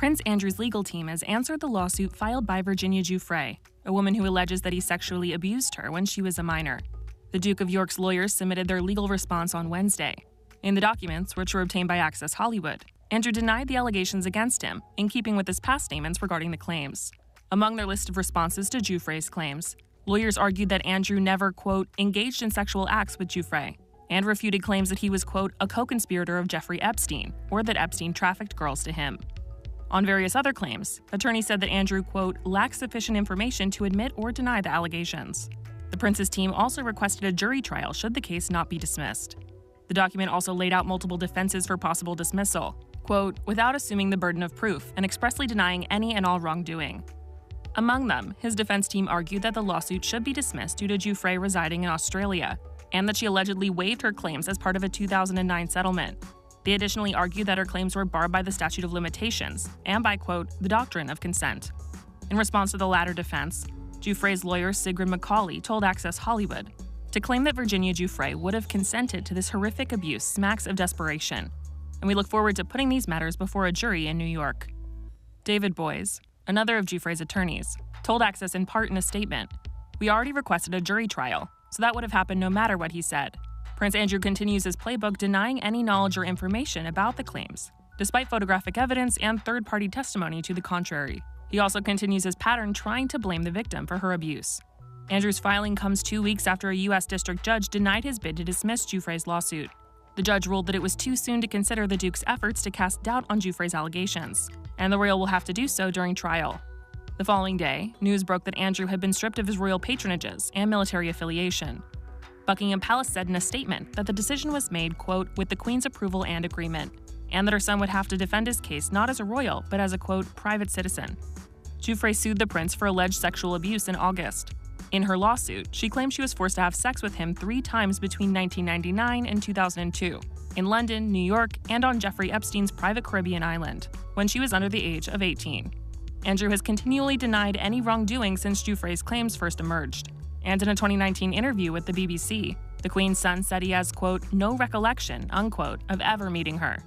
Prince Andrew's legal team has answered the lawsuit filed by Virginia Giuffre, a woman who alleges that he sexually abused her when she was a minor. The Duke of York's lawyers submitted their legal response on Wednesday. In the documents, which were obtained by Access Hollywood, Andrew denied the allegations against him, in keeping with his past statements regarding the claims. Among their list of responses to Giuffre's claims, lawyers argued that Andrew never, quote, engaged in sexual acts with Giuffre, and refuted claims that he was, quote, a co-conspirator of Jeffrey Epstein, or that Epstein trafficked girls to him. On various other claims, attorneys said that Andrew, quote, lacks sufficient information to admit or deny the allegations. The Prince's team also requested a jury trial should the case not be dismissed. The document also laid out multiple defenses for possible dismissal, quote, without assuming the burden of proof and expressly denying any and all wrongdoing. Among them, his defense team argued that the lawsuit should be dismissed due to Giuffre residing in Australia, and that she allegedly waived her claims as part of a 2009 settlement. They additionally argued that her claims were barred by the statute of limitations and by, quote, the doctrine of consent. In response to the latter defense, Giuffre's lawyer Sigrid McCauley told Access Hollywood, to claim that Virginia Giuffre would have consented to this horrific abuse smacks of desperation, and we look forward to putting these matters before a jury in New York. David Boies, another of Giuffre's attorneys, told Access in part in a statement, we already requested a jury trial, so that would have happened no matter what he said. Prince Andrew continues his playbook denying any knowledge or information about the claims, despite photographic evidence and third-party testimony to the contrary. He also continues his pattern trying to blame the victim for her abuse. Andrew's filing comes 2 weeks after a U.S. district judge denied his bid to dismiss Giuffre's lawsuit. The judge ruled that it was too soon to consider the Duke's efforts to cast doubt on Giuffre's allegations, and the royal will have to do so during trial. The following day, news broke that Andrew had been stripped of his royal patronages and military affiliation. Buckingham Palace said in a statement that the decision was made, quote, with the Queen's approval and agreement, and that her son would have to defend his case not as a royal, but as a, quote, private citizen. Giuffre sued the prince for alleged sexual abuse in August. In her lawsuit, she claimed she was forced to have sex with him 3 times between 1999 and 2002, in London, New York, and on Jeffrey Epstein's private Caribbean island, when she was under the age of 18. Andrew has continually denied any wrongdoing since Giuffre's claims first emerged. And in a 2019 interview with the BBC, the Queen's son said he has, quote, no recollection, unquote, of ever meeting her.